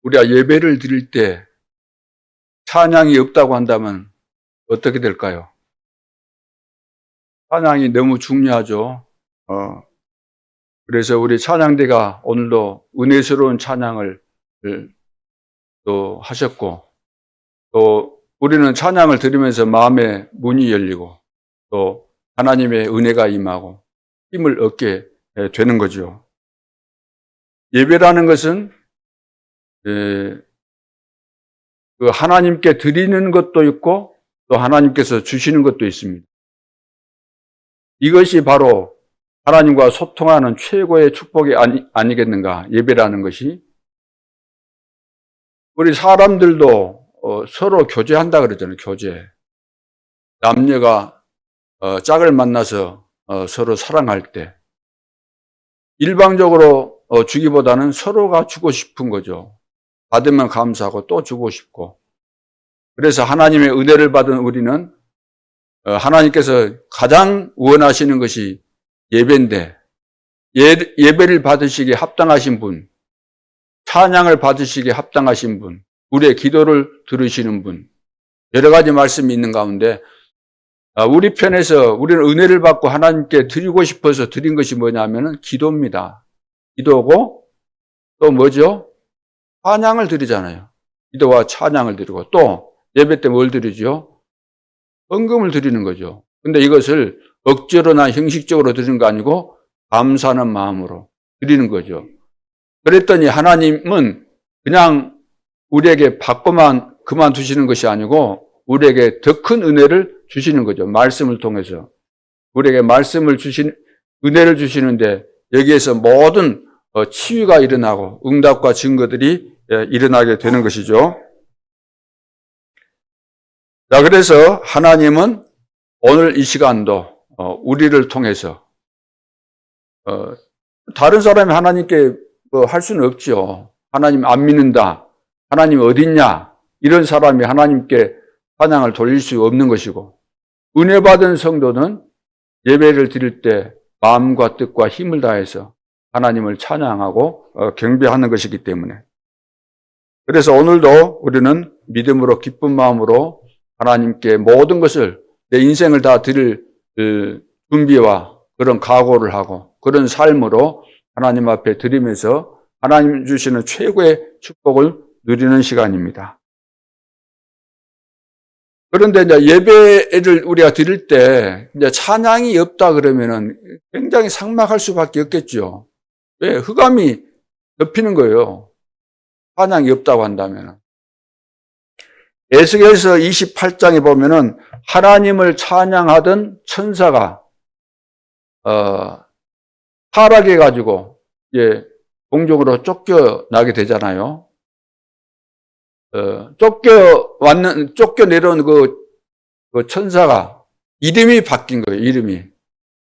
우리가 예배를 드릴 때 찬양이 없다고 한다면 어떻게 될까요? 찬양이 너무 중요하죠. 그래서 우리 찬양대가 오늘도 은혜스러운 찬양을 또 하셨고, 또 우리는 찬양을 들으면서 마음의 문이 열리고 또 하나님의 은혜가 임하고 힘을 얻게 되는 거죠. 예배라는 것은 그 하나님께 드리는 것도 있고 또 하나님께서 주시는 것도 있습니다. 이것이 바로 하나님과 소통하는 최고의 축복이 아니겠는가, 예배라는 것이. 우리 사람들도 서로 교제한다 그러잖아요, 교제. 남녀가 짝을 만나서 서로 사랑할 때 일방적으로 주기보다는 서로가 주고 싶은 거죠. 받으면 감사하고 또 주고 싶고. 그래서 하나님의 은혜를 받은 우리는 하나님께서 가장 원하시는 것이 예배인데, 예배를 받으시기에 합당하신 분, 찬양을 받으시기에 합당하신 분, 우리의 기도를 들으시는 분, 여러 가지 말씀이 있는 가운데 우리 편에서 우리는 은혜를 받고 하나님께 드리고 싶어서 드린 것이 뭐냐면은 기도입니다. 기도고 또 뭐죠? 찬양을 드리잖아요. 기도와 찬양을 드리고 또 예배 때 뭘 드리죠? 헌금을 드리는 거죠. 근데 이것을 억지로나 형식적으로 드리는 거 아니고 감사하는 마음으로 드리는 거죠. 그랬더니 하나님은 그냥 우리에게 받고만 그만두시는 것이 아니고 우리에게 더 큰 은혜를 주시는 거죠. 말씀을 통해서. 우리에게 말씀을 은혜를 주시는데 여기에서 모든 치유가 일어나고 응답과 증거들이 일어나게 되는 것이죠. 자, 그래서 하나님은 오늘 이 시간도 우리를 통해서 다른 사람이 하나님께 할 수는 없죠. 하나님 안 믿는다, 하나님 어디 있냐, 이런 사람이 하나님께 찬양을 돌릴 수 없는 것이고, 은혜 받은 성도는 예배를 드릴 때 마음과 뜻과 힘을 다해서 하나님을 찬양하고 경배하는 것이기 때문에, 그래서 오늘도 우리는 믿음으로 기쁜 마음으로 하나님께 모든 것을, 내 인생을 다 드릴 준비와 그런 각오를 하고 그런 삶으로 하나님 앞에 드리면서 하나님 주시는 최고의 축복을 누리는 시간입니다. 그런데 이제 예배를 우리가 드릴 때 이제 찬양이 없다 그러면은 굉장히 삭막할 수밖에 없겠죠. 왜? 흑암이 덮이는 거예요. 찬양이 없다고 한다면. 에스겔서 28장에 보면은 하나님을 찬양하던 천사가 타락해가지고 공중으로 쫓겨나게 되잖아요. 쫓겨내려온 그 천사가 이름이 바뀐 거예요, 이름이.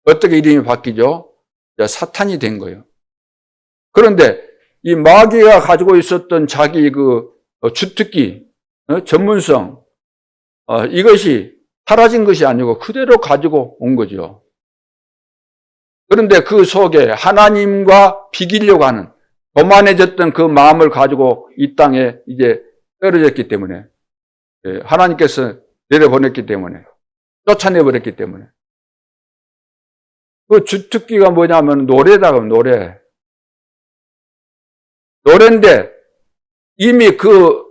어떻게 이름이 바뀌죠? 사탄이 된 거예요. 그런데 이 마귀가 가지고 있었던 자기 주특기, 전문성, 이것이 사라진 것이 아니고 그대로 가지고 온 거죠. 그런데 그 속에 하나님과 비기려고 하는, 교만해졌던 그 마음을 가지고 이 땅에 이제 떨어졌기 때문에, 하나님께서 내려보냈기 때문에, 쫓아내버렸기 때문에. 그 주특기가 뭐냐면 노래다, 노래. 노래인데 이미 그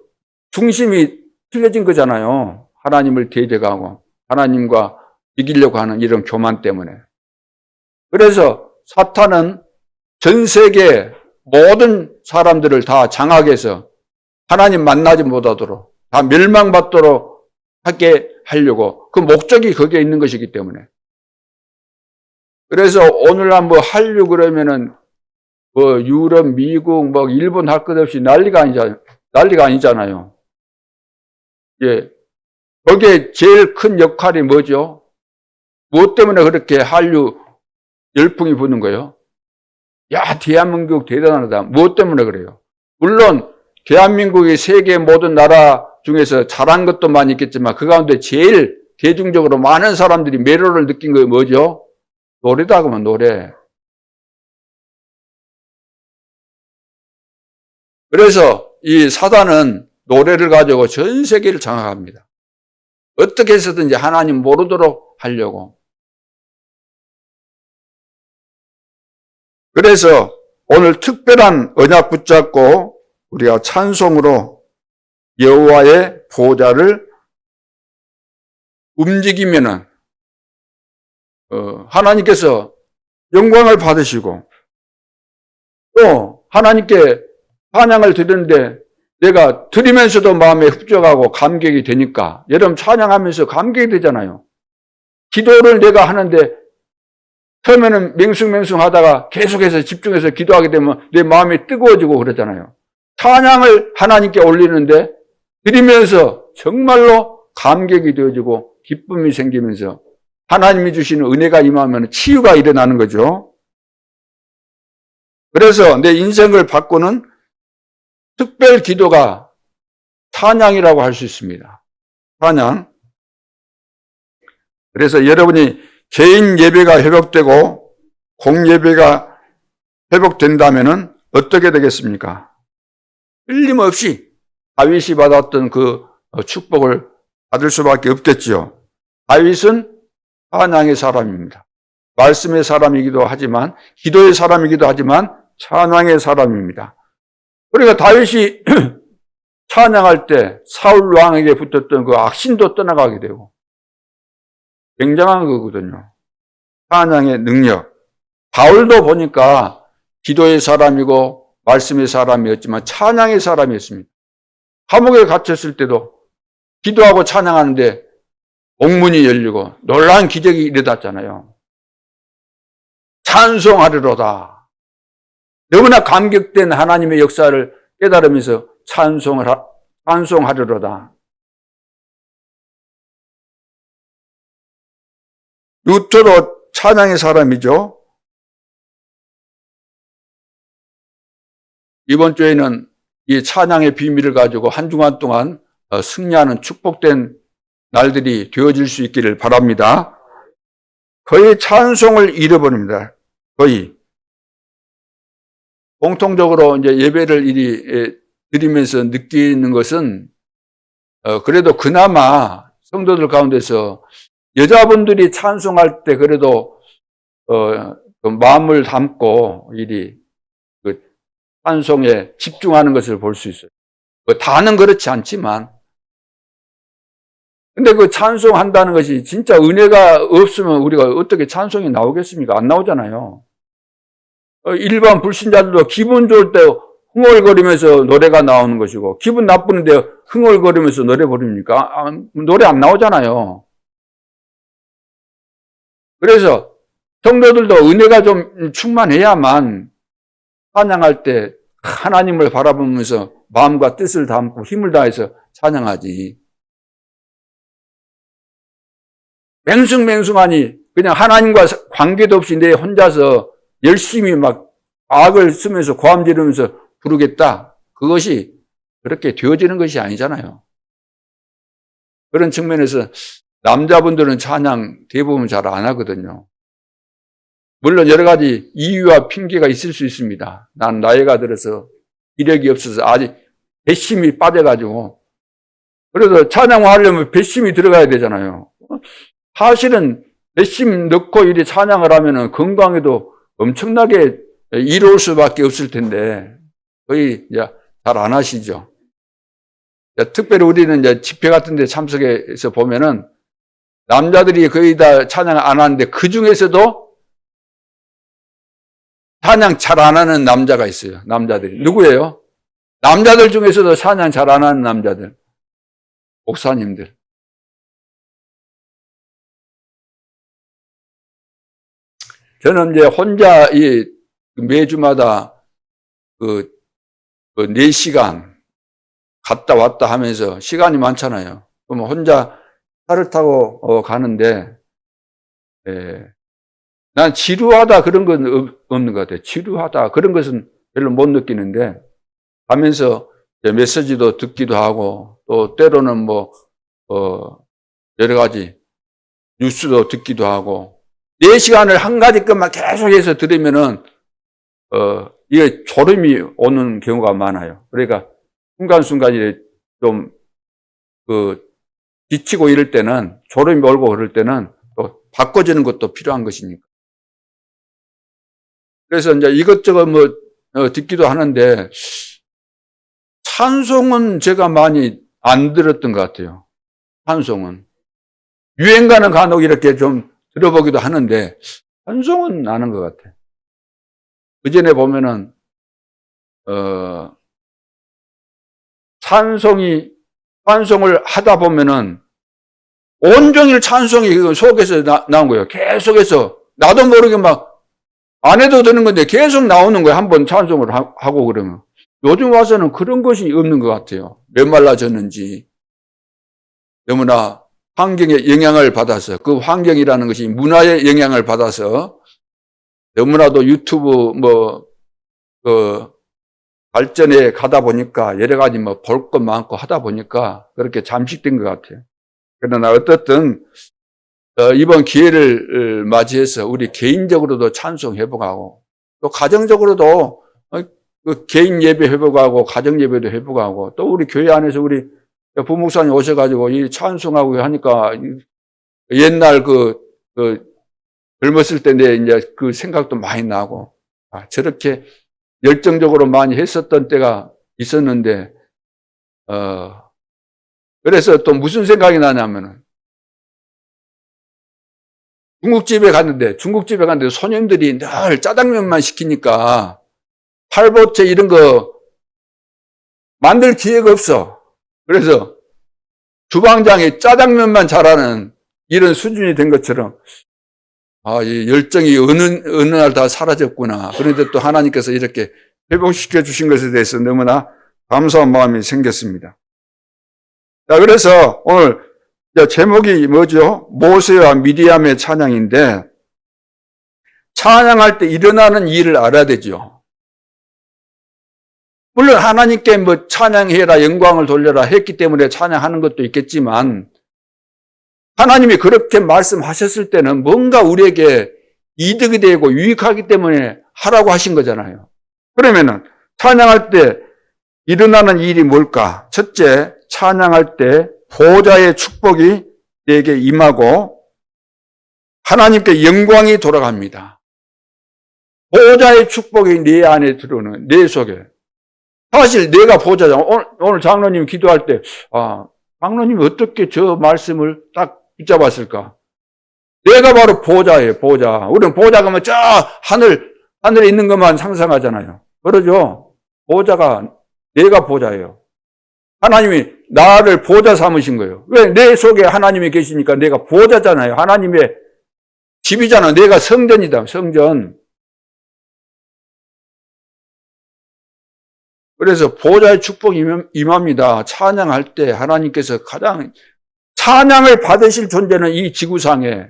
중심이 틀려진 거잖아요. 하나님을 대적하고 하나님과 이기려고 하는 이런 교만 때문에. 그래서 사탄은 전 세계 모든 사람들을 다 장악해서 하나님 만나지 못하도록, 다 멸망받도록 하게 하려고, 그 목적이 거기에 있는 것이기 때문에. 그래서 오늘날 하려고 그러면은 유럽, 미국, 일본 할 것 없이 난리가 아니잖아요. 예. 거기에 제일 큰 역할이 뭐죠? 무엇 때문에 그렇게 한류 열풍이 부는 거예요? 야, 대한민국 대단하다. 무엇 때문에 그래요? 물론 대한민국이 세계 모든 나라 중에서 잘한 것도 많이 있겠지만 그 가운데 제일 대중적으로 많은 사람들이 매료를 느낀 게 뭐죠? 노래다 그러면 노래. 그래서 이 사단은 노래를 가지고 전 세계를 장악합니다. 어떻게 해서든지 하나님 모르도록 하려고. 그래서 오늘 특별한 언약 붙잡고 우리가 찬송으로 여호와의 보좌를 움직이면은 하나님께서 영광을 받으시고 또 하나님께 찬양을 드리는데 내가 드리면서도 마음에 흡족하고 감격이 되니까 여러분 찬양하면서 감격이 되잖아요. 기도를 내가 하는데 처음에는 맹숭맹숭 하다가 계속해서 집중해서 기도하게 되면 내 마음이 뜨거워지고 그러잖아요. 찬양을 하나님께 올리는데 드리면서 정말로 감격이 되어지고 기쁨이 생기면서 하나님이 주시는 은혜가 임하면 치유가 일어나는 거죠. 그래서 내 인생을 바꾸는 특별 기도가 찬양이라고 할 수 있습니다. 찬양. 그래서 여러분이 개인 예배가 회복되고 공예배가 회복된다면 어떻게 되겠습니까? 틀림없이 다윗이 받았던 그 축복을 받을 수밖에 없겠지요. 다윗은 찬양의 사람입니다. 말씀의 사람이기도 하지만 기도의 사람이기도 하지만 찬양의 사람입니다. 그러니까 다윗이 찬양할 때 사울 왕에게 붙었던 그 악신도 떠나가게 되고 굉장한 거거든요. 찬양의 능력. 바울도 보니까 기도의 사람이고 말씀의 사람이었지만 찬양의 사람이었습니다. 감옥에 갇혔을 때도 기도하고 찬양하는데 옥문이 열리고 놀라운 기적이 일어났잖아요. 찬송하리로다. 너무나 감격된 하나님의 역사를 깨달으면서 찬송하리로다. 루터도 찬양의 사람이죠. 이번 주에는 이 찬양의 비밀을 가지고 한 주간 동안 승리하는 축복된 날들이 되어질 수 있기를 바랍니다. 거의 찬송을 잃어버립니다. 거의. 공통적으로 이제 예배를 드리면서 느끼는 것은 그래도 그나마 성도들 가운데서 여자분들이 찬송할 때 그래도 그 마음을 담고 그 찬송에 집중하는 것을 볼 수 있어요. 다는 그렇지 않지만 근데 그 찬송한다는 것이 진짜 은혜가 없으면 우리가 어떻게 찬송이 나오겠습니까? 안 나오잖아요. 일반 불신자들도 기분 좋을 때 흥얼거리면서 노래가 나오는 것이고 기분 나쁘는데 흥얼거리면서 노래 부릅니까? 노래 안 나오잖아요. 그래서 성도들도 은혜가 좀 충만해야만 찬양할 때 하나님을 바라보면서 마음과 뜻을 담고 힘을 다해서 찬양하지. 맹숭맹숭하니 그냥 하나님과 관계도 없이 내 혼자서 열심히 막 악을 쓰면서 고함 지르면서 부르겠다. 그것이 그렇게 되어지는 것이 아니잖아요. 그런 측면에서 남자분들은 찬양 대부분 잘 안 하거든요. 물론 여러 가지 이유와 핑계가 있을 수 있습니다. 난 나이가 들어서 이력이 없어서 아직 배심이 빠져가지고 그래서 찬양을 하려면 배심이 들어가야 되잖아요. 사실은 배심 넣고 이리 찬양을 하면은 건강에도 엄청나게 이로울 수밖에 없을 텐데 거의 이제 잘 안 하시죠. 특별히 우리는 이제 집회 같은 데 참석해서 보면은 남자들이 거의 다 찬양 안 하는데 그 중에서도 찬양 잘 안 하는 남자가 있어요. 남자들이. 누구예요? 남자들 중에서도 찬양 잘 안 하는 남자들. 목사님들. 저는 이제 혼자 매주마다 그 4시간 갔다 왔다 하면서 시간이 많잖아요. 그럼 혼자 차를 타고 가는데, 난 지루하다 그런 건 없는 것 같아요. 지루하다 그런 것은 별로 못 느끼는데, 가면서 메시지도 듣기도 하고, 또 때로는 여러 가지 뉴스도 듣기도 하고, 4시간을 한 가지 것만 계속해서 들으면은, 이게 졸음이 오는 경우가 많아요. 그러니까 순간순간에 좀 지치고 이럴 때는, 졸음이 오고 그럴 때는 또 바꿔주는 것도 필요한 것이니까. 그래서 이제 이것저것 듣기도 하는데, 찬송은 제가 많이 안 들었던 것 같아요. 찬송은. 유행가는 간혹 이렇게 좀 들어보기도 하는데, 찬송은 안 한 것 같아요. 그 전에 보면은, 찬송을 하다 보면은, 온종일 찬송이 속에서 나온 거예요. 계속해서. 나도 모르게 안 해도 되는 건데 계속 나오는 거예요. 한번 찬송을 하고 그러면. 요즘 와서는 그런 것이 없는 것 같아요. 메말라졌는지. 너무나 환경의 영향을 받아서, 그 환경이라는 것이 문화의 영향을 받아서 너무나도 유튜브 발전에 가다 보니까 여러 가지 볼 것 많고 하다 보니까 그렇게 잠식된 것 같아요. 그러나 어떻든 이번 기회를 맞이해서 우리 개인적으로도 찬송 회복하고 또 가정적으로도 개인 예배 회복하고 가정 예배도 회복하고 또 우리 교회 안에서 우리 부목사님 오셔가지고 이 찬송하고 하니까 옛날 젊었을 때 내 이제 그 생각도 많이 나고 저렇게 열정적으로 많이 했었던 때가 있었는데 그래서 또 무슨 생각이 나냐면은 중국집에 갔는데 손님들이 늘 짜장면만 시키니까 팔보채 이런 거 만들 기회가 없어. 그래서 주방장이 짜장면만 잘하는 이런 수준이 된 것처럼 이 열정이 어느 날 다 사라졌구나. 그런데 또 하나님께서 이렇게 회복시켜 주신 것에 대해서 너무나 감사한 마음이 생겼습니다. 자, 그래서 오늘 제목이 뭐죠? 모세와 미리암의 찬양인데 찬양할 때 일어나는 일을 알아야 되죠. 물론 하나님께 찬양해라, 영광을 돌려라 했기 때문에 찬양하는 것도 있겠지만 하나님이 그렇게 말씀하셨을 때는 뭔가 우리에게 이득이 되고 유익하기 때문에 하라고 하신 거잖아요. 그러면은 찬양할 때 일어나는 일이 뭘까? 첫째, 찬양할 때 보좌의 축복이 내게 임하고 하나님께 영광이 돌아갑니다. 보좌의 축복이 내 안에 들어오는, 내 속에. 사실 내가 보좌잖아. 오늘 장로님 기도할 때 장로님이 어떻게 저 말씀을 딱 붙잡았을까? 내가 바로 보좌예요, 보좌. 우리는 보좌 가면 저 하늘에 있는 것만 상상하잖아요. 그러죠? 내가 보좌예요. 하나님이 나를 보좌 삼으신 거예요. 왜? 내 속에 하나님이 계시니까 내가 보좌잖아요. 하나님의 집이잖아. 내가 성전이다, 성전. 그래서 보좌의 축복이 임합니다. 찬양할 때 하나님께서 가장 찬양을 받으실 존재는 이 지구상에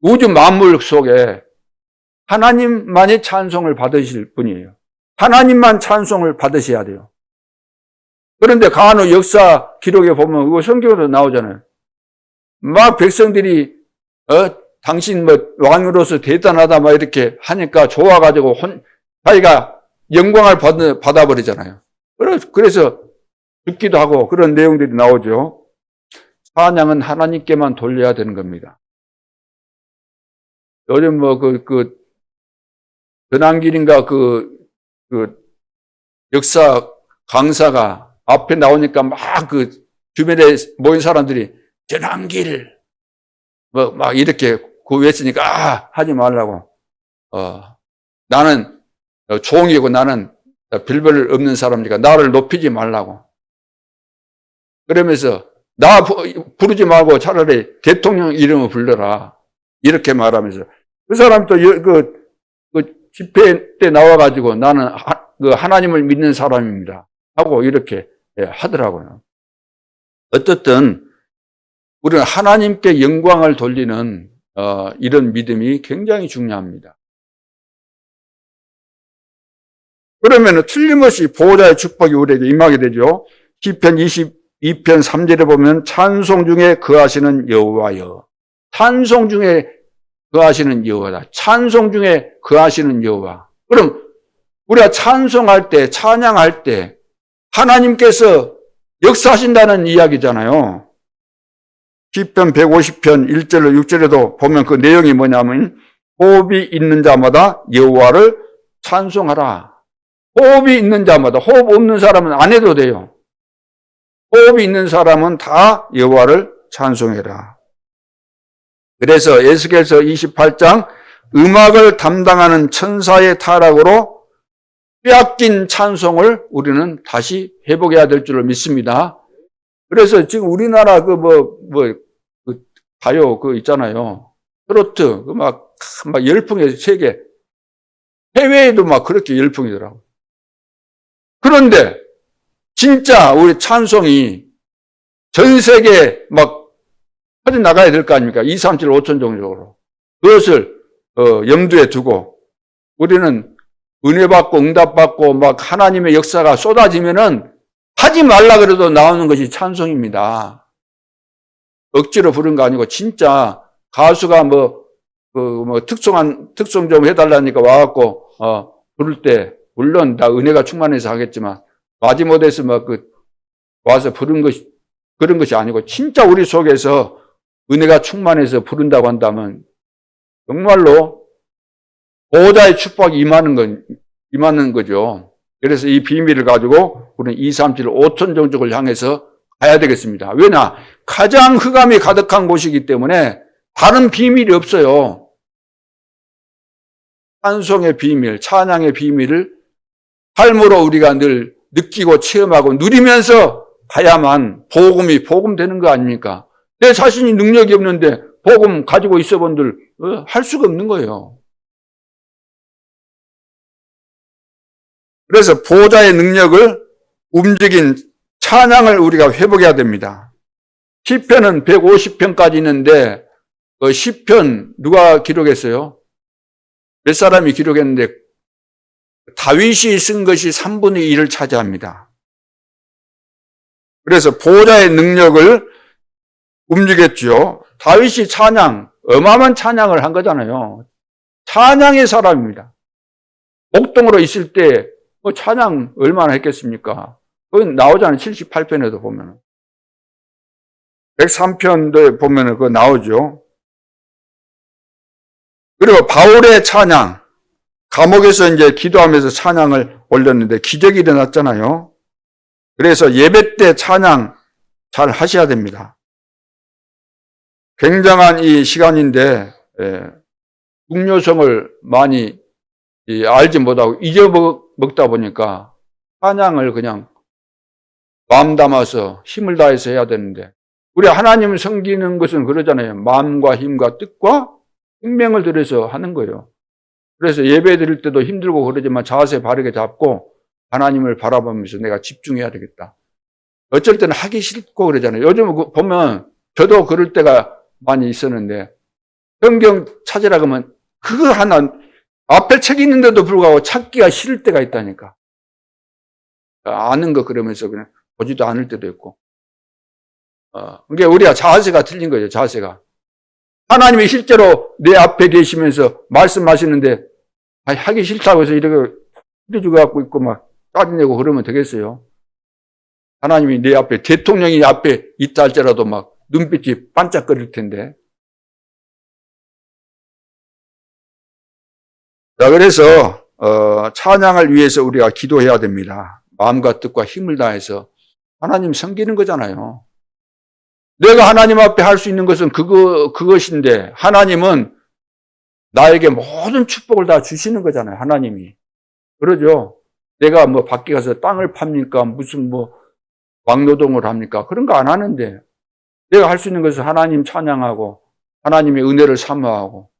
우주 만물 속에 하나님만이 찬송을 받으실 분이에요. 하나님만 찬송을 받으셔야 돼요. 그런데 간혹 역사 기록에 보면 그거 성경으로 나오잖아요. 막 백성들이 당신 왕으로서 대단하다 이렇게 하니까 좋아가지고 자기가 영광을 받아버리잖아요. 그래서 죽기도 하고 그런 내용들이 나오죠. 찬양은 하나님께만 돌려야 되는 겁니다. 요즘 전환길인가 역사 강사가 앞에 나오니까 막 주변에 모인 사람들이 전환길 막 이렇게 외치니까 하지 말라고. 나는 종이고 나는 별별 없는 사람이니까 나를 높이지 말라고. 그러면서 나 부르지 말고 차라리 대통령 이름을 불러라. 이렇게 말하면서 그 사람이 또 집회 때 나와가지고 나는 하나님을 믿는 사람입니다. 하고 이렇게 하더라고요. 어쨌든 우리는 하나님께 영광을 돌리는 이런 믿음이 굉장히 중요합니다. 그러면 틀림없이 보호자의 축복이 우리에게 임하게 되죠. 시편 22편 3절에 보면 찬송 중에 거하시는 여호와여. 찬송 중에 거하시는 여호와다. 찬송 중에 거하시는 여호와. 그럼 우리가 찬송할 때, 찬양할 때 하나님께서 역사하신다는 이야기잖아요. 시편 150편 1절로 6절에도 보면 그 내용이 뭐냐면 호흡이 있는 자마다 여호와를 찬송하라. 호흡이 있는 자마다, 호흡 없는 사람은 안 해도 돼요. 호흡이 있는 사람은 다 여호와를 찬송해라. 그래서 에스겔서 28장 음악을 담당하는 천사의 타락으로 빼앗긴 찬송을 우리는 다시 회복해야 될 줄을 믿습니다. 그래서 지금 우리나라 가요, 있잖아요. 트로트, 막 열풍의 세계. 해외에도 막 그렇게 열풍이더라고요. 그런데, 진짜 우리 찬송이 전 세계에 막 퍼져나가야 될 거 아닙니까? 2, 3, 7, 5천 종족으로. 그것을, 염두에 두고, 우리는 은혜 받고 응답 받고 막 하나님의 역사가 쏟아지면은 하지 말라 그래도 나오는 것이 찬송입니다. 억지로 부른 거 아니고 진짜 가수가 특송 좀 해달라니까 와갖고 부를 때 물론 다 은혜가 충만해서 하겠지만 마지못해서 와서 부른 것이 그런 것이 아니고 진짜 우리 속에서 은혜가 충만해서 부른다고 한다면 정말로 보호자의 축복이 임하는 거죠. 그래서 이 비밀을 가지고 우리는 2, 3, 7, 5천 종족을 향해서 가야 되겠습니다. 왜냐? 가장 흑암이 가득한 곳이기 때문에 다른 비밀이 없어요. 찬송의 비밀, 찬양의 비밀을 삶으로 우리가 늘 느끼고 체험하고 누리면서 가야만 복음이 복음되는 거 아닙니까? 내 자신이 능력이 없는데 복음 가지고 있어 본들 할 수가 없는 거예요. 그래서 보호자의 능력을 움직인 찬양을 우리가 회복해야 됩니다. 시편은 150편까지 있는데 그 시편 누가 기록했어요? 몇 사람이 기록했는데 다윗이 쓴 것이 3분의 1을 차지합니다. 그래서 보호자의 능력을 움직였죠. 다윗이 어마어마한 찬양을 한 거잖아요. 찬양의 사람입니다. 목동으로 있을 때 찬양 얼마나 했겠습니까? 거기 나오잖아요. 78편에도 보면. 103편도 보면 그거 나오죠. 그리고 바울의 찬양. 감옥에서 이제 기도하면서 찬양을 올렸는데 기적이 일어났잖아요. 그래서 예배 때 찬양 잘 하셔야 됩니다. 굉장한 이 시간인데, 중요성을 많이 알지 못하고 잊어먹다 보니까 찬양을 그냥 마음 담아서 힘을 다해서 해야 되는데 우리 하나님을 섬기는 것은 그러잖아요. 마음과 힘과 뜻과 생명을 들여서 하는 거예요. 그래서 예배 드릴 때도 힘들고 그러지만 자세 바르게 잡고 하나님을 바라보면서 내가 집중해야 되겠다. 어쩔 때는 하기 싫고 그러잖아요. 요즘 보면 저도 그럴 때가 많이 있었는데 성경 찾으라 그러면 그거 하나 앞에 책이 있는데도 불구하고 찾기가 싫을 때가 있다니까. 아는 거 그러면서 그냥 보지도 않을 때도 있고. 그게 우리가 자세가 틀린 거죠, 자세가. 하나님이 실제로 내 앞에 계시면서 말씀하시는데, 하기 싫다고 해서 이렇게 해주고 갖고 있고 막 짜증내고 그러면 되겠어요? 하나님이 내 앞에, 대통령이 앞에 있다 할지라도 막 눈빛이 반짝거릴 텐데. 자, 그래서, 찬양을 위해서 우리가 기도해야 됩니다. 마음과 뜻과 힘을 다해서 하나님 섬기는 거잖아요. 내가 하나님 앞에 할 수 있는 것은 그것인데, 하나님은 나에게 모든 축복을 다 주시는 거잖아요, 하나님이. 그러죠. 내가 밖에 가서 땅을 팝니까? 무슨 막노동을 합니까? 그런 거 안 하는데, 내가 할 수 있는 것은 하나님 찬양하고, 하나님의 은혜를 사모하고,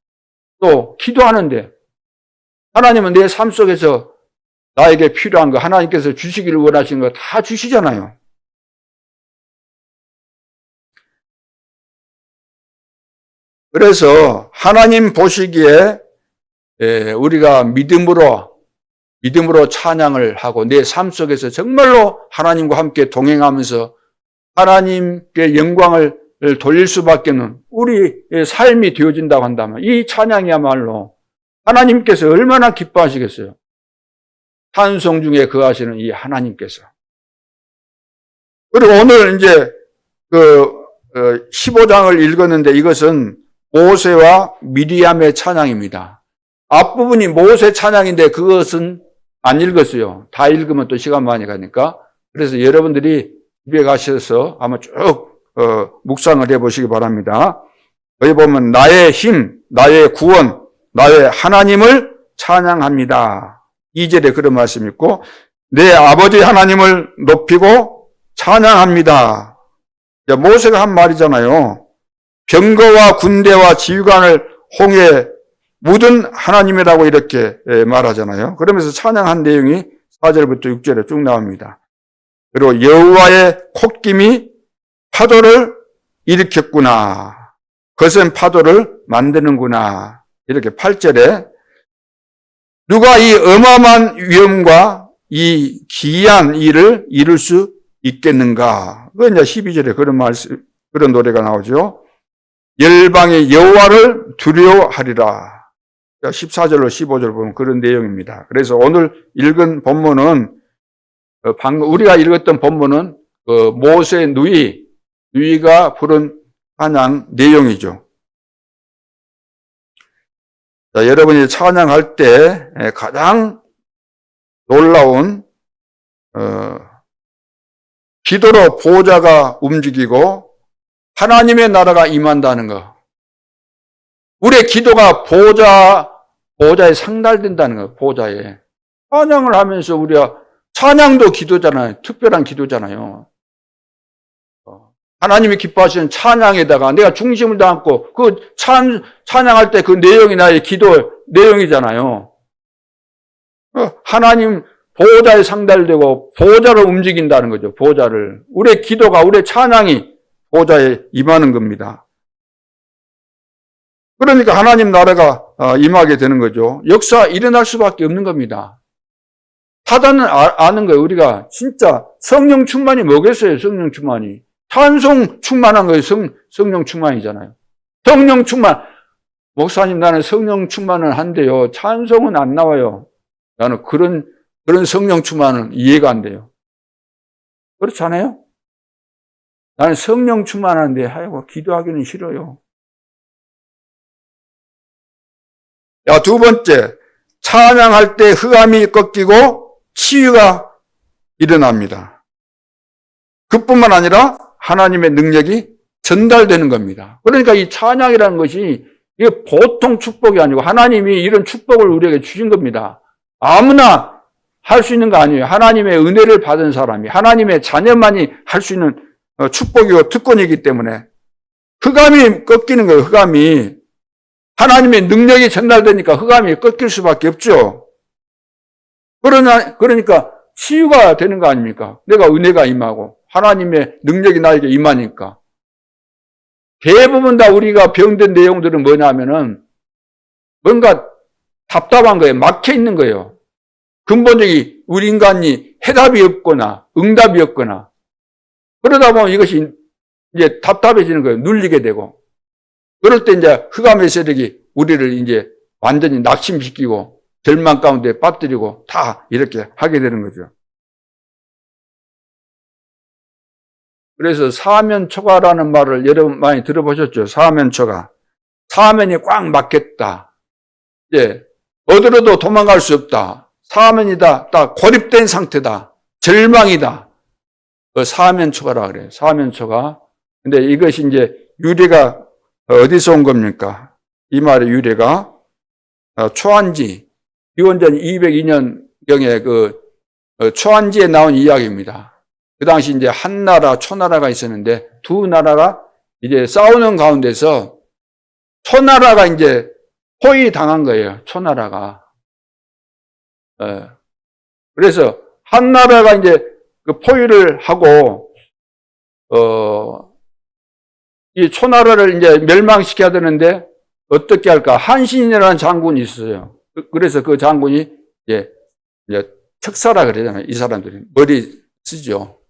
또 기도하는데, 하나님은 내 삶 속에서 나에게 필요한 거, 하나님께서 주시기를 원하시는 거 다 주시잖아요. 그래서 하나님 보시기에 우리가 믿음으로 찬양을 하고 내 삶 속에서 정말로 하나님과 함께 동행하면서 하나님께 영광을 돌릴 수밖에 없는 우리의 삶이 되어진다고 한다면 이 찬양이야말로 하나님께서 얼마나 기뻐하시겠어요. 찬송 중에 거하시는 이 하나님께서. 그리고 오늘 이제 15장을 읽었는데 이것은 모세와 미리암의 찬양입니다. 앞부분이 모세 찬양인데 그것은 안 읽었어요. 다 읽으면 또 시간 많이 가니까. 그래서 여러분들이 집에 가셔서 한번 쭉 묵상을 해보시기 바랍니다. 여기 보면 나의 힘, 나의 구원, 나의 하나님을 찬양합니다. 2절에 그런 말씀이 있고 내 아버지 하나님을 높이고 찬양합니다. 모세가 한 말이잖아요. 병거와 군대와 지휘관을 홍해 묻은 하나님이라고 이렇게 말하잖아요. 그러면서 찬양한 내용이 4절부터 6절에 쭉 나옵니다. 그리고 여호와의 콧김이 파도를 일으켰구나. 거센 파도를 만드는구나. 이렇게 8절에 누가 이 어마어마한 위엄과 이 기이한 일을 이룰 수 있겠는가. 그 이제 12절에 그런 노래가 나오죠. 열방의 여호와를 두려워하리라. 14절로 15절 보면 그런 내용입니다. 그래서 오늘 읽은 본문은 방금 우리가 읽었던 본문은 모세 누이가 부른 찬양 내용이죠. 자, 여러분이 찬양할 때 가장 놀라운 기도로 보좌가 움직이고 하나님의 나라가 임한다는 거. 우리의 기도가 보좌에 상달된다는 거. 보좌에. 찬양을 하면서 우리가 찬양도 기도잖아요. 특별한 기도잖아요. 하나님이 기뻐하시는 찬양에다가 내가 중심을 담고 그 찬양할 때 그 내용이 나의 기도 내용이잖아요. 하나님 보좌에 상달되고 보좌를 움직인다는 거죠. 보좌를. 우리의 기도가, 우리의 찬양이 보좌에 임하는 겁니다. 그러니까 하나님 나라가 임하게 되는 거죠. 역사 일어날 수밖에 없는 겁니다. 사단은 아는 거예요. 우리가 진짜 성령 충만이 뭐겠어요? 성령 충만이. 찬송 충만한 거예요. 성령 충만이잖아요. 성령 충만. 목사님 나는 성령 충만은 한데요. 찬송은 안 나와요. 나는 그런 성령 충만은 이해가 안 돼요. 그렇지 않아요? 나는 성령 충만한데 아이고 기도하기는 싫어요. 야, 두 번째, 찬양할 때 흑암이 꺾이고 치유가 일어납니다. 그뿐만 아니라 하나님의 능력이 전달되는 겁니다. 그러니까 이 찬양이라는 것이 이게 보통 축복이 아니고 하나님이 이런 축복을 우리에게 주신 겁니다. 아무나 할 수 있는 거 아니에요. 하나님의 은혜를 받은 사람이, 하나님의 자녀만이 할 수 있는 축복이고 특권이기 때문에 흑암이 꺾이는 거예요. 흑암이. 하나님의 능력이 전달되니까 흑암이 꺾일 수밖에 없죠. 그러니까 치유가 되는 거 아닙니까? 내가 은혜가 임하고 하나님의 능력이 나에게 임하니까. 대부분 다 우리가 병든 내용들은 뭐냐면은 뭔가 답답한 거예요. 막혀 있는 거예요. 근본적인 우리 인간이 해답이 없거나 응답이 없거나 그러다 보면 이것이 이제 답답해지는 거예요. 눌리게 되고. 그럴 때 이제 흑암의 세력이 우리를 이제 완전히 낙심시키고 절망 가운데 빠뜨리고 다 이렇게 하게 되는 거죠. 그래서 사면초가라는 말을 여러분 많이 들어보셨죠? 사면초가. 사면이 꽉 막혔다. 예. 어디로도 도망갈 수 없다. 사면이다. 딱 고립된 상태다. 절망이다. 그 사면초가라 그래요. 사면초가. 근데 이것이 이제 유래가 어디서 온 겁니까? 이 말의 유래가 초안지, 기원전 202년경에 그 초안지에 나온 이야기입니다. 그 당시 이제 한나라, 초나라가 있었는데 두 나라가 이제 싸우는 가운데서 초나라가 이제 포위당한 거예요. 초나라가. 그래서 한나라가 이제 그 포위를 하고 이 초나라를 이제 멸망시켜야 되는데 어떻게 할까? 한신이라는 장군이 있어요. 그래서 그 장군이 이제 척사라 그러잖아요. 이 사람들이 머리 쓰죠.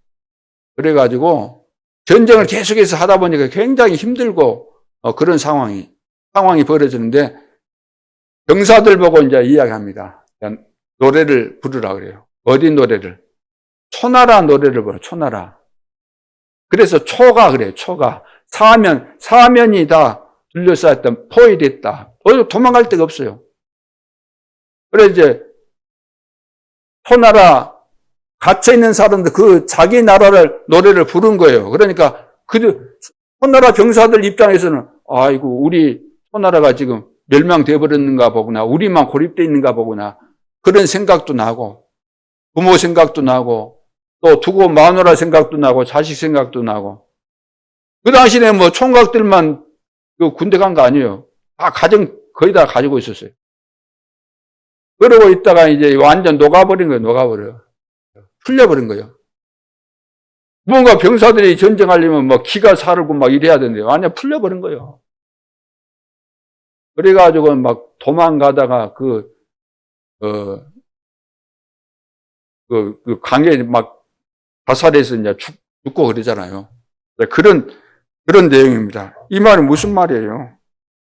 그래가지고 전쟁을 계속해서 하다 보니까 굉장히 힘들고 그런 상황이 벌어지는데 병사들 보고 이제 이야기합니다. 노래를 부르라 그래요. 어디 노래를? 초나라 노래를 불러, 초나라. 그래서 초가 그래요, 초가. 사면이 다 둘러싸였던 포위 됐다. 도망갈 데가 없어요. 그래, 이제, 초나라 갇혀있는 사람들, 자기 나라를, 노래를 부른 거예요. 그러니까, 초나라 병사들 입장에서는, 아이고, 우리 초나라가 지금 멸망돼 버렸는가 보구나. 우리만 고립돼 있는가 보구나. 그런 생각도 나고, 부모 생각도 나고, 또 두고 마누라 생각도 나고, 자식 생각도 나고. 그 당시에 뭐 총각들만 군대 간 거 아니에요. 가정 거의 다 가지고 있었어요. 그러고 있다가 이제 완전 녹아버린 거예요, 녹아버려요. 풀려버린 거예요. 뭔가 병사들이 전쟁하려면 막 기가 사르고 막 이래야 되는데 완전 풀려버린 거예요. 그래가지고 막 도망가다가 그 강에 막 자살해서 이제 죽고 그러잖아요. 그런 내용입니다. 이 말은 무슨 말이에요?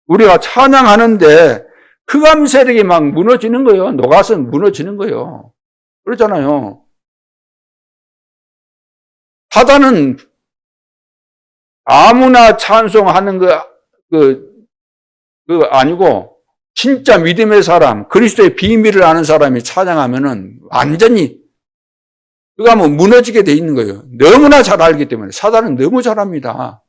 우리가 찬양하는데 흑암 세력이 막 무너지는 거예요. 녹아서 무너지는 거예요. 그렇잖아요. 사단은 아무나 찬송하는 그 아니고 진짜 믿음의 사람, 그리스도의 비밀을 아는 사람이 찬양하면은 완전히 그가 뭐 무너지게 돼 있는 거예요. 너무나 잘 알기 때문에. 사단은 너무 잘합니다.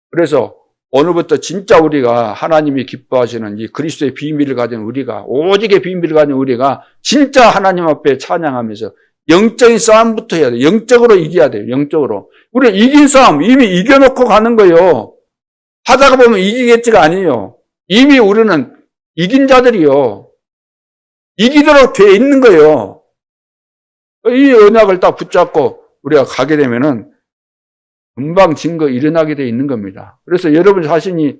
그래서 오늘부터 진짜 우리가 하나님이 기뻐하시는 이 그리스도의 비밀을 가진 우리가, 오직의 비밀을 가진 우리가 진짜 하나님 앞에 찬양하면서 영적인 싸움부터 해야 돼요. 영적으로 이겨야 돼요. 영적으로. 우리 이긴 싸움 이미 이겨놓고 가는 거예요. 하다가 보면 이기겠지가 아니에요. 이미 우리는 이긴 자들이요. 이기도록 돼 있는 거예요. 이 언약을 딱 붙잡고 우리가 가게 되면은 금방 증거 일어나게 돼 있는 겁니다. 그래서 여러분 자신이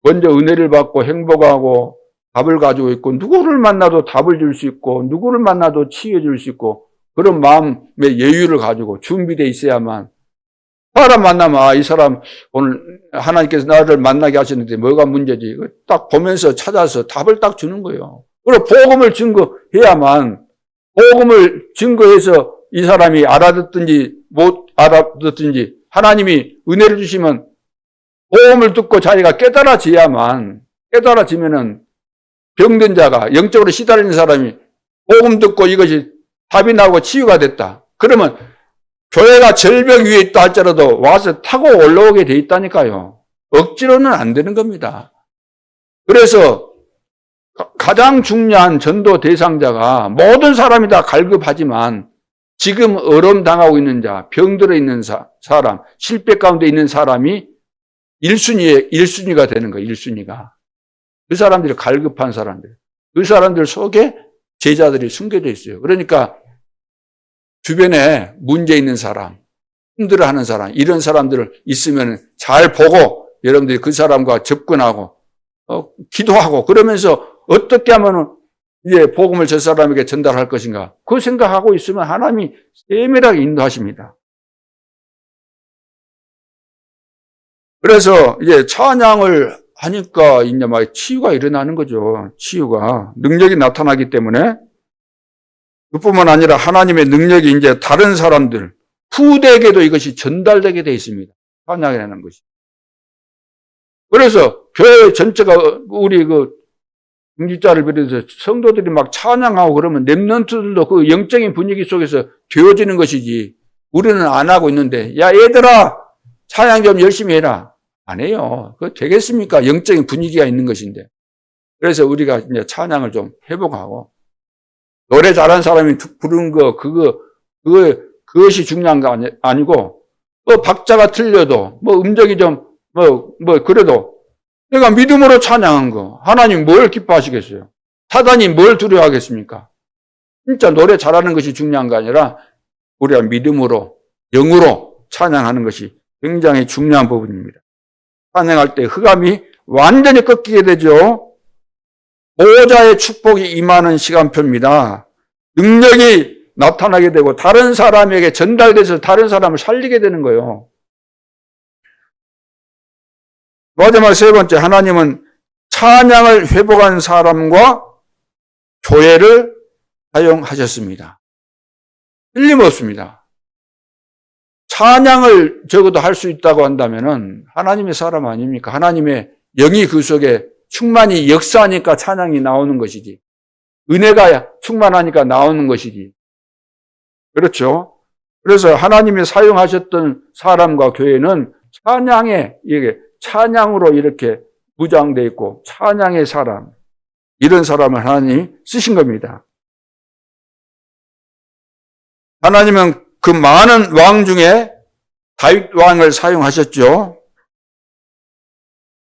먼저 은혜를 받고 행복하고 답을 가지고 있고 누구를 만나도 답을 줄 수 있고 누구를 만나도 치유해 줄 수 있고 그런 마음의 여유를 가지고 준비되어 있어야만 사람 만나면 이 사람 오늘 하나님께서 나를 만나게 하셨는데 뭐가 문제지? 딱 보면서 찾아서 답을 딱 주는 거예요. 그리고 복음을 증거해야만 복음을 증거해서 이 사람이 알아듣든지 못 알아듣든지 하나님이 은혜를 주시면 복음을 듣고 자기가 깨달아지면은 병든 자가 영적으로 시달리는 사람이 복음 듣고 이것이 답이 나고 치유가 됐다. 그러면 교회가 절벽 위에 있다 할지라도 와서 타고 올라오게 돼 있다니까요. 억지로는 안 되는 겁니다. 그래서 가장 중요한 전도 대상자가 모든 사람이 다 갈급하지만 지금 어려움 당하고 있는 자, 병들어 있는 사람, 실패 가운데 있는 사람이 1순위가 되는 거예요. 1순위가. 그 사람들이 갈급한 사람들. 그 사람들 속에 제자들이 숨겨져 있어요. 그러니까 주변에 문제 있는 사람, 힘들어하는 사람, 이런 사람들을 있으면 잘 보고 여러분들이 그 사람과 접근하고 기도하고 그러면서 어떻게 하면 이제 복음을 저 사람에게 전달할 것인가 그 생각하고 있으면 하나님이 세밀하게 인도하십니다. 그래서 이제 찬양을 하니까 이제 막 치유가 일어나는 거죠. 치유가 능력이 나타나기 때문에 그뿐만 아니라 하나님의 능력이 이제 다른 사람들 후대에게도 이것이 전달되게 되어 있습니다. 찬양이라는 것이. 그래서 교회 전체가 우리 중직자를 비롯해서 성도들이 막 찬양하고 그러면 렘넌트들도 그 영적인 분위기 속에서 되어지는 것이지 우리는 안 하고 있는데 야 얘들아 찬양 좀 열심히 해라. 안 해요. 그거 되겠습니까? 영적인 분위기가 있는 것인데. 그래서 우리가 이제 찬양을 좀 회복하고 노래 잘하는 사람이 부르는 그것이 중요한 거 아니고 또 박자가 틀려도 음정이 좀 그래도 내가 믿음으로 찬양한 거 하나님 뭘 기뻐하시겠어요? 사단이 뭘 두려워하겠습니까? 진짜 노래 잘하는 것이 중요한 거 아니라 우리가 믿음으로 영으로 찬양하는 것이 굉장히 중요한 부분입니다. 찬양할 때 흑암이 완전히 꺾이게 되죠. 보호자의 축복이 임하는 시간표입니다. 능력이 나타나게 되고 다른 사람에게 전달돼서 다른 사람을 살리게 되는 거예요. 마지막 세 번째, 하나님은 찬양을 회복한 사람과 교회를 사용하셨습니다. 틀림없습니다. 찬양을 적어도 할 수 있다고 한다면은 하나님의 사람 아닙니까? 하나님의 영이 그 속에 충만히 역사하니까 찬양이 나오는 것이지. 은혜가 충만하니까 나오는 것이지. 그렇죠? 그래서 하나님이 사용하셨던 사람과 교회는 찬양으로 이렇게 무장되어 있고, 찬양의 사람, 이런 사람을 하나님이 쓰신 겁니다. 하나님은 그 많은 왕 중에 다윗 왕을 사용하셨죠.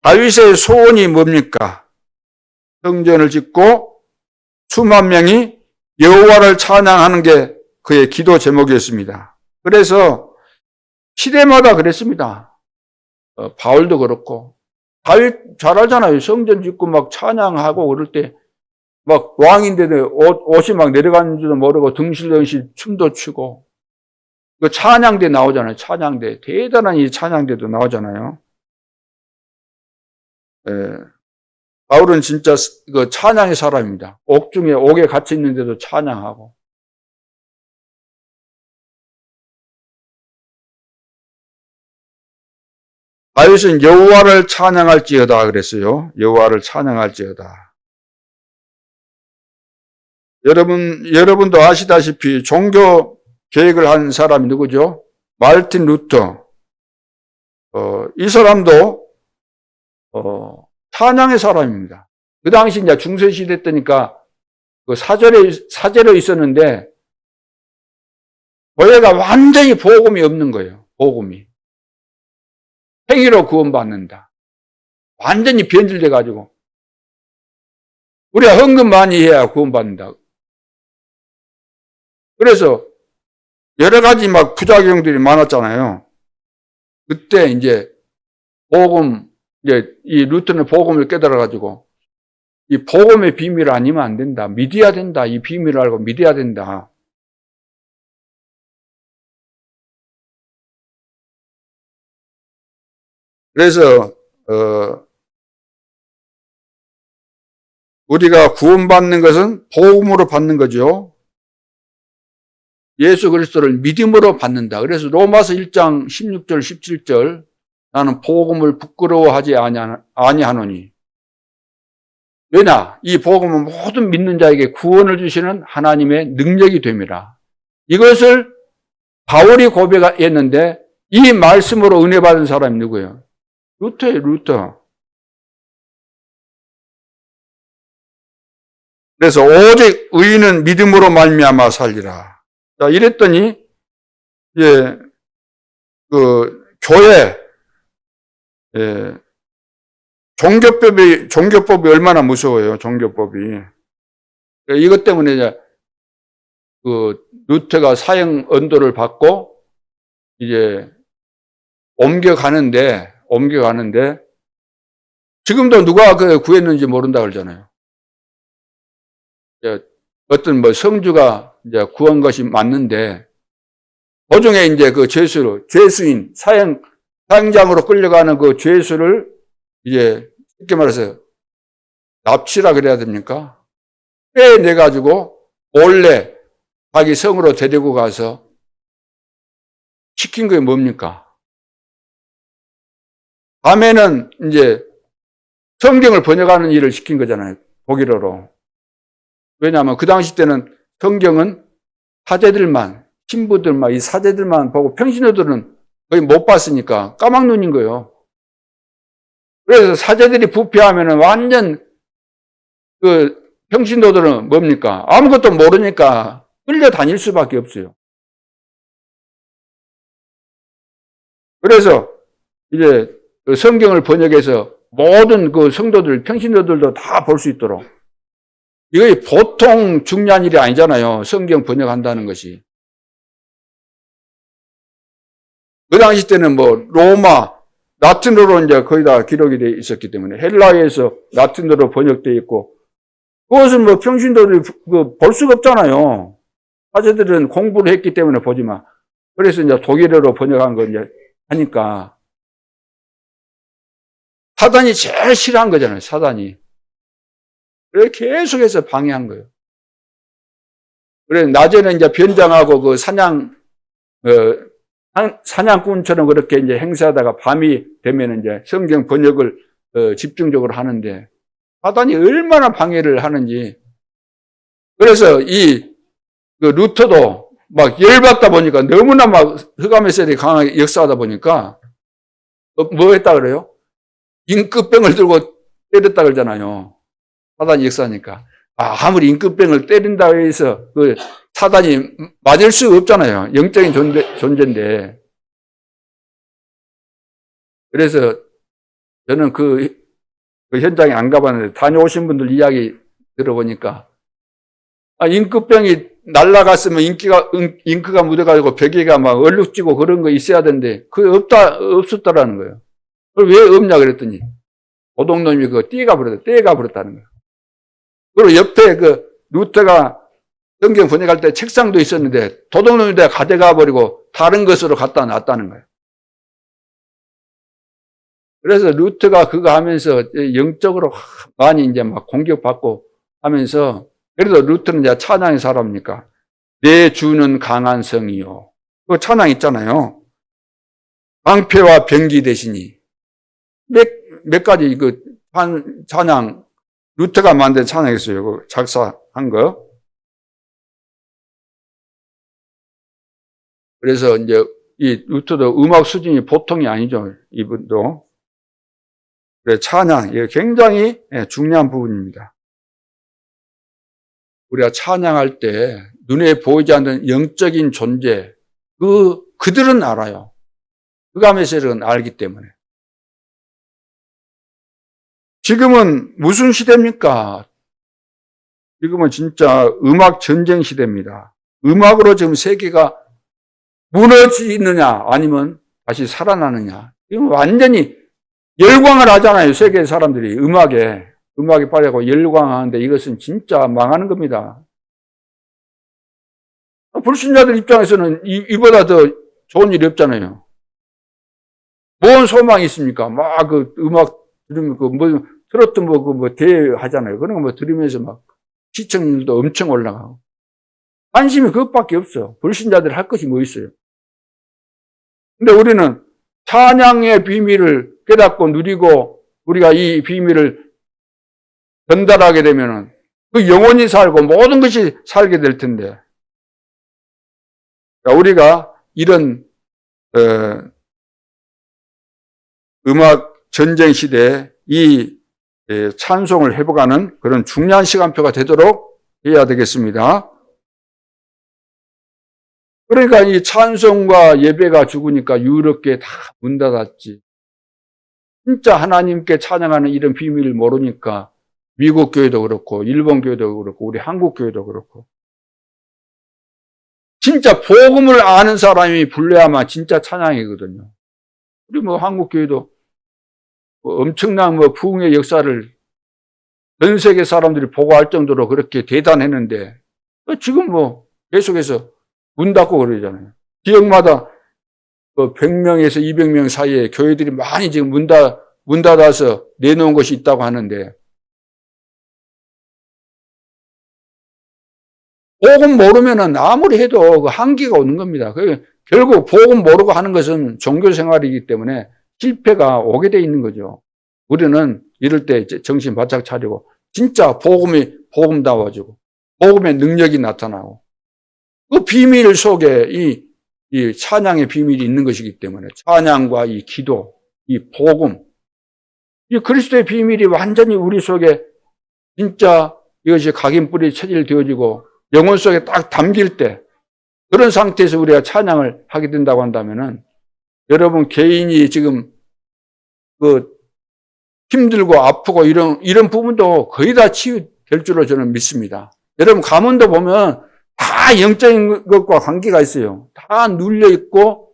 다윗의 소원이 뭡니까? 성전을 짓고 수만 명이 여호와를 찬양하는 게 그의 기도 제목이었습니다. 그래서 시대마다 그랬습니다. 바울도 그렇고, 다윗 잘 알잖아요. 성전 짓고 막 찬양하고 그럴 때 막 왕인데도 옷이 막 내려가는 줄도 모르고 덩실덩실 춤도 추고, 그 찬양대 나오잖아요. 찬양대. 대단한 이 찬양대도 나오잖아요. 바울은 진짜 그 찬양의 사람입니다. 옥중에 옥에 갇혀 있는데도 찬양하고. 다윗은 여호와를 찬양할지어다 그랬어요. 여호와를 찬양할지어다. 여러분도 아시다시피 종교 개혁을 한 사람이 누구죠? 마르틴 루터. 이 사람도 찬양의 사람입니다. 그 당시 이제 중세 시대 때니까 그 사제로 있었는데 교회가 완전히 복음이 없는 거예요. 복음이. 행위로 구원받는다. 완전히 변질돼 가지고 우리가 헌금 많이 해야 구원받는다. 그래서 여러 가지 막 부작용들이 많았잖아요. 그때 이제 이 루터는 복음을 깨달아 가지고 이 복음의 비밀을 아니면 안 된다. 믿어야 된다. 이 비밀을 알고 믿어야 된다. 그래서 우리가 구원받는 것은 복음으로 받는 거죠. 예수 그리스도를 믿음으로 받는다. 그래서 로마서 1장 16절 17절 나는 복음을 부끄러워하지 아니하노니. 왜냐? 이 복음은 모든 믿는 자에게 구원을 주시는 하나님의 능력이 됨이라. 이것을 바울이 고백했는데 이 말씀으로 은혜 받은 사람이 누구예요? 루터예요, 루터. 그래서 오직 의인은 믿음으로 말미암아 살리라. 자, 이랬더니 교회 종교법이 얼마나 무서워요, 종교법이. 이것 때문에 이제 루터가 사형 언도를 받고 이제 옮겨가는데 지금도 누가 구했는지 모른다 그러잖아요. 어떤 성주가 이제 구한 것이 맞는데 도중에 이제 그 죄수인 사형장으로 끌려가는 그 죄수를 이제 쉽게 말해서 납치라 그래야 됩니까? 빼내가지고 몰래 자기 성으로 데리고 가서 시킨 게 뭡니까? 밤에는 이제 성경을 번역하는 일을 시킨 거잖아요. 독일어로. 왜냐하면 그 당시 때는 성경은 사제들만, 신부들만, 이 사제들만 보고 평신도들은 거의 못 봤으니까 까막눈인 거예요. 그래서 사제들이 부패하면은 완전 평신도들은 뭡니까? 아무것도 모르니까 끌려다닐 수밖에 없어요. 그래서 이제 성경을 번역해서 모든 성도들, 평신도들도 다 볼 수 있도록. 이거 보통 중요한 일이 아니잖아요. 성경 번역한다는 것이. 그 당시 때는 로마, 라틴어로 이제 거의 다 기록이 되어 있었기 때문에 헬라어에서 라틴어로 번역되어 있고 그것은 평신도들이 볼 수가 없잖아요. 사제들은 공부를 했기 때문에 보지만. 그래서 이제 독일어로 번역한 거 이제 하니까 사단이 제일 싫어한 거잖아요. 사단이. 그래서 계속해서 방해한 거예요. 그래, 낮에는 이제 변장하고 그 사냥꾼처럼 그렇게 이제 행세하다가 밤이 되면 이제 성경 번역을 집중적으로 하는데 사단이 얼마나 방해를 하는지. 그래서 그 루터도 막 열받다 보니까 너무나 막 흑암의세력이 강하게 역사하다 보니까 뭐 했다 그래요? 임금병을 들고 때렸다 그러잖아요. 사단이 역사하니까. 아무리 임금병을 때린다고 해서 그 사단이 맞을 수 없잖아요. 영적인 존재인데. 그래서 저는 그 현장에 안 가봤는데 다녀오신 분들 이야기 들어보니까 임금병이 날아갔으면 잉크가 묻어가지고 벽에가 막 얼룩지고 그런 거 있어야 되는데 그게 없었다라는 거예요. 그걸 왜 없냐 그랬더니 도둑놈이 그거 떼가 버렸다는 거예요. 그리고 옆에 그 루터가 성경 번역할 때 책상도 있었는데 도둑놈이 다 가져가 버리고 다른 것으로 갖다 놨다는 거예요. 그래서 루터가 그거 하면서 영적으로 많이 이제 막 공격받고 하면서 그래도 루터는 이제 찬양의 사람이니까 내 주는 강한 성이요. 그 찬양 있잖아요. 방패와 병기 되시니 몇 가지 그 찬양 루터가 만든 찬양이었어요. 그 작사한 거. 그래서 이제 이 루터도 음악 수준이 보통이 아니죠. 이분도. 그래서 찬양, 이게 굉장히 중요한 부분입니다. 우리가 찬양할 때 눈에 보이지 않는 영적인 존재, 그들은 알아요. 흑암의 세력은 알기 때문에. 지금은 무슨 시대입니까? 지금은 진짜 음악 전쟁 시대입니다. 음악으로 지금 세계가 무너지느냐 아니면 다시 살아나느냐. 이건 완전히 열광을 하잖아요. 세계 사람들이 음악에 빠져고 열광하는데 이것은 진짜 망하는 겁니다. 불신자들 입장에서는 이보다 더 좋은 일이 없잖아요. 뭔 소망이 있습니까? 막 그 음악 들으면 트로트 대회 하잖아요. 그런 거 들으면서 막 시청률도 엄청 올라가고. 관심이 그것밖에 없어. 불신자들 할 것이 뭐 있어요. 근데 우리는 찬양의 비밀을 깨닫고 누리고 우리가 이 비밀을 전달하게 되면은 그 영혼이 살고 모든 것이 살게 될 텐데. 우리가 이런 음악 전쟁 시대에 이 찬송을 회복하는 그런 중요한 시간표가 되도록 해야 되겠습니다. 그러니까 이 찬송과 예배가 죽으니까 유럽교회 다 문 닫았지. 진짜 하나님께 찬양하는 이런 비밀을 모르니까 미국 교회도 그렇고 일본 교회도 그렇고 우리 한국 교회도 그렇고 진짜 복음을 아는 사람이 불러야만 진짜 찬양이거든요. 우리 한국 교회도 엄청난 부흥의 역사를 전 세계 사람들이 보고할 정도로 그렇게 대단했는데 지금 계속해서 문 닫고 그러잖아요. 지역마다 100명에서 200명 사이에 교회들이 많이 지금 문 닫아서 내놓은 것이 있다고 하는데 복음 모르면은 아무리 해도 그 한계가 오는 겁니다. 결국 복음 모르고 하는 것은 종교 생활이기 때문에 실패가 오게 돼 있는 거죠. 우리는 이럴 때 정신 바짝 차리고 진짜 복음다워지고 복음의 능력이 나타나고 그 비밀 속에 이 찬양의 비밀이 있는 것이기 때문에 찬양과 이 기도, 이 복음, 이 그리스도의 비밀이 완전히 우리 속에 진짜 이것이 각인뿌리 체질되어지고 영혼 속에 딱 담길 때 그런 상태에서 우리가 찬양을 하게 된다고 한다면은 여러분 개인이 지금 힘들고 아프고 이런 부분도 거의 다 치유될 줄로 저는 믿습니다. 여러분 가문도 보면 다 영적인 것과 관계가 있어요. 다 눌려 있고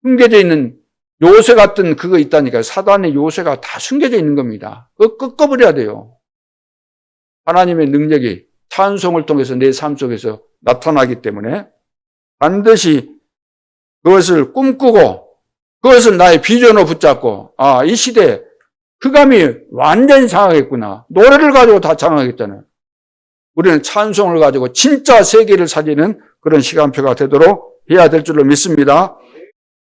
숨겨져 있는 요새 같은 그거 있다니까요. 사단의 요새가 다 숨겨져 있는 겁니다. 그거 꺾어버려야 돼요. 하나님의 능력이 찬송을 통해서 내 삶 속에서 나타나기 때문에 반드시 그것을 꿈꾸고 그것을 나의 비전으로 붙잡고 이 시대에 흑암이 완전히 장악했구나. 노래를 가지고 다 장악했잖아요. 우리는 찬송을 가지고 진짜 세계를 살리는 그런 시간표가 되도록 해야 될 줄로 믿습니다.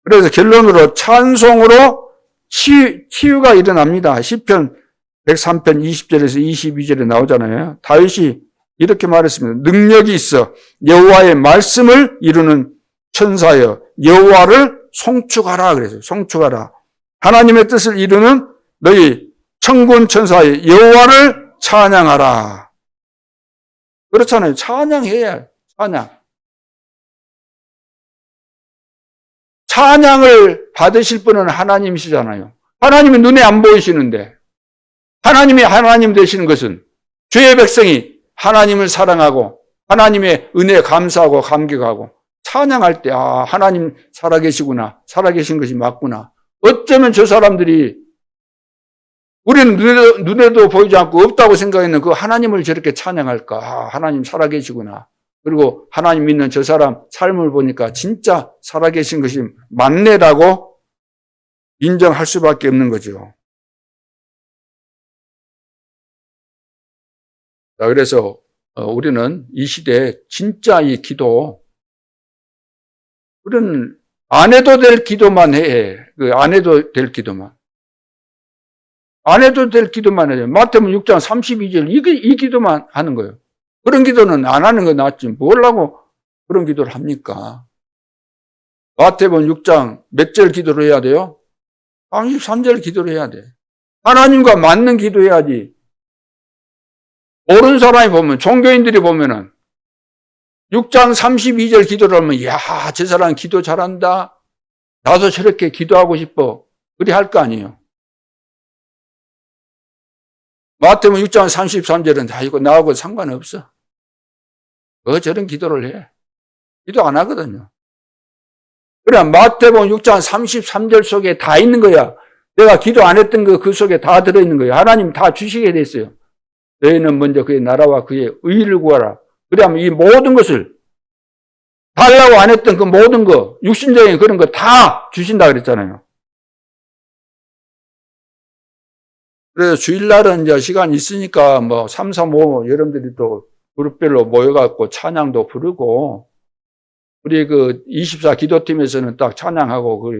그래서 결론으로 찬송으로 치유가 일어납니다. 시편 103편 20절에서 22절에 나오잖아요. 다윗이 이렇게 말했습니다. 능력이 있어 여호와의 말씀을 이루는 천사여 여호와를 송축하라 그래서 송축하라. 하나님의 뜻을 이루는 너희 천군 천사여 여호와를 찬양하라. 그렇잖아요. 찬양해야 찬양. 찬양을 받으실 분은 하나님이시잖아요. 하나님은 눈에 안 보이시는데 하나님이 하나님 되시는 것은 주의 백성이 하나님을 사랑하고 하나님의 은혜에 감사하고 감격하고 찬양할 때 하나님 살아계시구나. 살아계신 것이 맞구나. 어쩌면 저 사람들이 우리는 눈에도 보이지 않고 없다고 생각했는 그 하나님을 저렇게 찬양할까. 하나님 살아계시구나. 그리고 하나님 믿는 저 사람 삶을 보니까 진짜 살아계신 것이 맞네라고 인정할 수밖에 없는 거죠. 자, 그래서 우리는 이 시대에 진짜 이 기도, 우리는 안 해도 될 기도만 해. 안 해도 될 기도만. 안 해도 될 기도만 해요. 마태복음 6장 32절 이 기도만 하는 거예요. 그런 기도는 안 하는 거 낫지. 뭘 하고 그런 기도를 합니까? 마태복음 6장 몇 절 기도를 해야 돼요? 33절 기도를 해야 돼. 하나님과 맞는 기도해야지. 모르는 사람이 보면, 종교인들이 보면은 6장 32절 기도를 하면 저 사람 기도 잘한다. 나도 저렇게 기도하고 싶어. 그리 할 거 아니에요. 마태복음 6장 33절은 이거 나하고 상관없어. 저런 기도를 해. 기도 안 하거든요. 그래 마태복음 6장 33절 속에 다 있는 거야. 내가 기도 안 했던 거 그 속에 다 들어있는 거예요. 하나님 다 주시게 됐어요. 너희는 먼저 그의 나라와 그의 의를 구하라. 그러면 이 모든 것을 달라고 안 했던 그 모든 거, 육신적인 그런 거 다 주신다 그랬잖아요. 그래서 주일날은 이제 시간이 있으니까 3, 3, 5 여러분들이 또 그룹별로 모여갖고 찬양도 부르고 우리 24 기도팀에서는 딱 찬양하고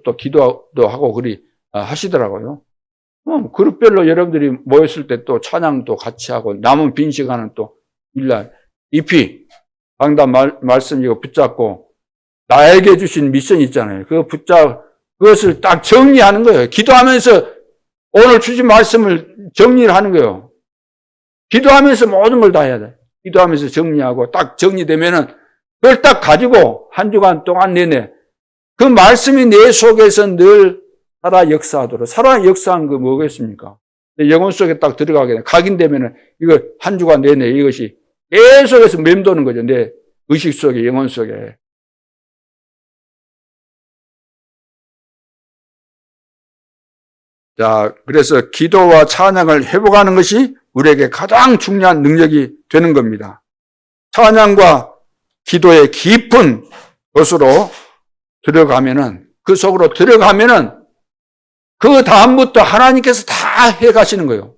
또 기도도 하고 그리 하시더라고요. 그룹별로 여러분들이 모였을 때 또 찬양도 같이 하고 남은 빈 시간은 또 일날 잎이 강단 말씀 이거 붙잡고 나에게 주신 미션이 있잖아요. 그것을 딱 정리하는 거예요. 기도하면서 오늘 주신 말씀을 정리를 하는 거예요. 기도하면서 모든 걸 다 해야 돼. 기도하면서 정리하고 딱 정리되면은 그걸 딱 가지고 한 주간 동안 내내 그 말씀이 내 속에서 늘 살아 역사하도록. 살아 역사한 거 뭐겠습니까? 영혼 속에 딱 들어가게 돼. 각인되면은 이거 한 주간 내내 이것이 계속해서 맴도는 거죠. 내 의식 속에, 영혼 속에. 자, 그래서 기도와 찬양을 회복하는 것이 우리에게 가장 중요한 능력이 되는 겁니다. 찬양과 기도의 깊은 곳으로 들어가면은, 그 속으로 들어가면은, 그 다음부터 하나님께서 다 해가시는 거예요.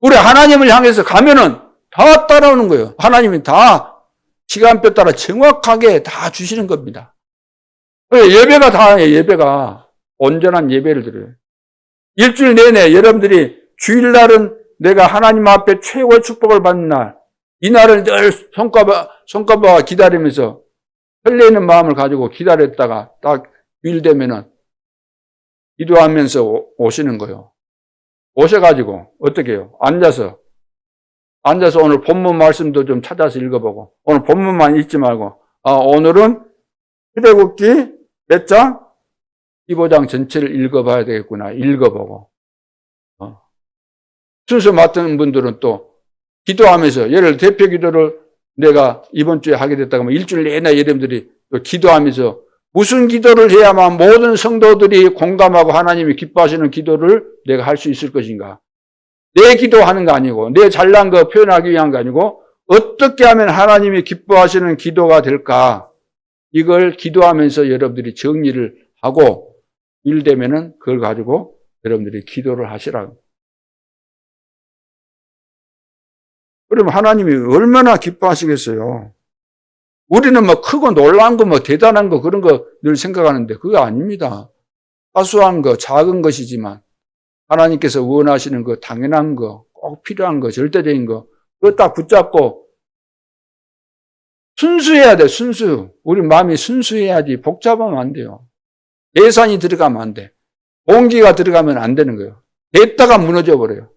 우리 하나님을 향해서 가면은 다 따라오는 거예요. 하나님이 다 시간표 따라 정확하게 다 주시는 겁니다. 예배가 다예요, 예배가. 온전한 예배를 드려요. 일주일 내내 여러분들이 주일날은 내가 하나님 앞에 최고의 축복을 받는 날, 이 날을 늘 손꼽아 기다리면서 설레이는 마음을 가지고 기다렸다가 딱 주일 되면은 기도하면서 오시는 거예요. 오셔가지고 어떻게 해요? 앉아서 오늘 본문 말씀도 좀 찾아서 읽어보고 오늘 본문만 읽지 말고 오늘은 출애굽기 몇 장? 15장 전체를 읽어봐야 되겠구나. 읽어보고. 순서 맡은 분들은 또 기도하면서, 예를 들어 대표 기도를 내가 이번 주에 하게 됐다고 하면 일주일 내내 여러분들이 또 기도하면서 무슨 기도를 해야만 모든 성도들이 공감하고 하나님이 기뻐하시는 기도를 내가 할 수 있을 것인가. 내 기도하는 거 아니고, 내 잘난 거 표현하기 위한 거 아니고, 어떻게 하면 하나님이 기뻐하시는 기도가 될까. 이걸 기도하면서 여러분들이 정리를 하고, 일 되면은 그걸 가지고 여러분들이 기도를 하시라고. 그러면 하나님이 얼마나 기뻐하시겠어요? 우리는 뭐 크고 놀라운 거, 뭐 대단한 거 그런 거 늘 생각하는데 그거 아닙니다. 사소한 거, 작은 것이지만 하나님께서 원하시는 거, 당연한 거, 꼭 필요한 거, 절대적인 거 그거 딱 붙잡고 순수해야 돼, 순수. 우리 마음이 순수해야지 복잡하면 안 돼요. 예산이 들어가면 안 돼. 공기가 들어가면 안 되는 거예요. 됐다가 무너져 버려요.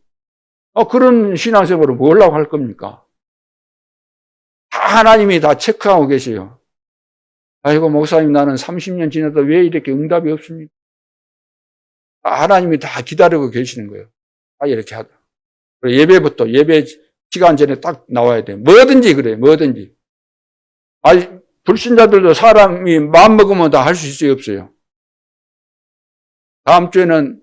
그런 신앙생활을 뭐라고 할 겁니까? 다 하나님이 다 체크하고 계세요. 아이고, 목사님, 나는 30년 지나도 왜 이렇게 응답이 없습니까? 하나님이 다 기다리고 계시는 거예요. 이렇게 하다. 예배부터, 예배 시간 전에 딱 나와야 돼요. 뭐든지 그래요, 뭐든지. 불신자들도 사람이 마음먹으면 다 할 수 있어요, 없어요? 다음 주에는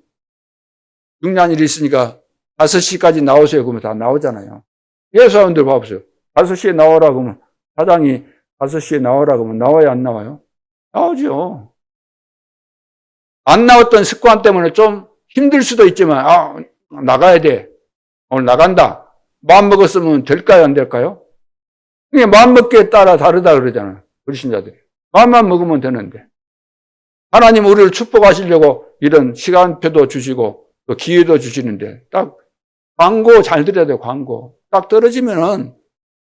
중요한 일이 있으니까 5시까지 나오세요. 그러면 다 나오잖아요. 예수사람들 봐보세요. 5시에 나오라 그러면, 사장이 5시에 나오라 그러면 나와요, 안 나와요? 나오죠. 안 나왔던 습관 때문에 좀 힘들 수도 있지만, 나가야 돼. 오늘 나간다. 마음 먹었으면 될까요, 안 될까요? 이게 마음 먹기에 따라 다르다 그러잖아요. 불신자들이. 마음만 먹으면 되는데. 하나님 우리를 축복하시려고 이런 시간표도 주시고, 또 기회도 주시는데, 딱 광고 잘 들어야 돼요, 광고. 딱 떨어지면은,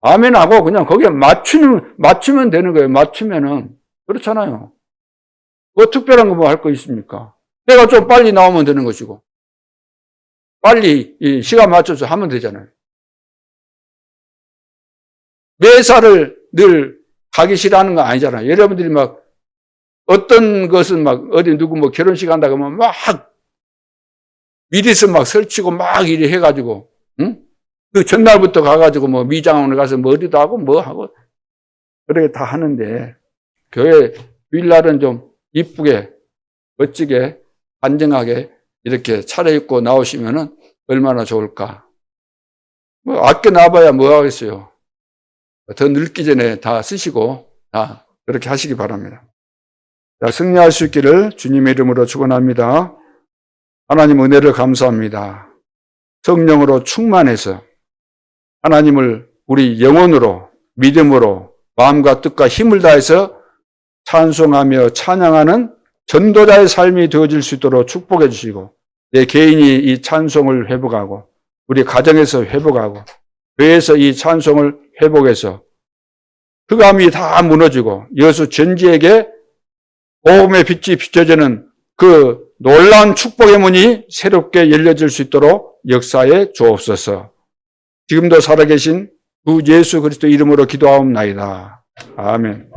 아멘하고 그냥 거기에 맞추면 되는 거예요. 맞추면은. 그렇잖아요. 뭐 특별한 거 뭐 할 거 있습니까? 내가 좀 빨리 나오면 되는 것이고. 빨리 이 시간 맞춰서 하면 되잖아요. 매사를 늘 가기 싫어하는 거 아니잖아요. 여러분들이 막 어떤 것은 막 어디 누구 뭐 결혼식 한다 그러면 막 미리서 막 설치고 막 이래 해가지고, 응? 그 전날부터 가가지고 뭐 미장원에 가서 뭐 어디도 하고 뭐 하고 그렇게 다 하는데 교회 주일날은 좀 이쁘게 멋지게 안정하게 이렇게 차려입고 나오시면은 얼마나 좋을까. 뭐 아껴 놔봐야 뭐 하겠어요. 더 늙기 전에 다 쓰시고 다 그렇게 하시기 바랍니다. 자, 승리할 수 있기를 주님의 이름으로 축원합니다. 하나님 은혜를 감사합니다. 성령으로 충만해서 하나님을 우리 영혼으로 믿음으로 마음과 뜻과 힘을 다해서 찬송하며 찬양하는 전도자의 삶이 되어질 수 있도록 축복해 주시고 내 개인이 이 찬송을 회복하고 우리 가정에서 회복하고 교회에서 이 찬송을 회복해서 흑암이 다 무너지고 여수 전지에게 복음의 빛이 비춰지는 그 놀라운 축복의 문이 새롭게 열려질 수 있도록 역사에 주옵소서. 지금도 살아계신 주 예수 그리스도 이름으로 기도하옵나이다. 아멘.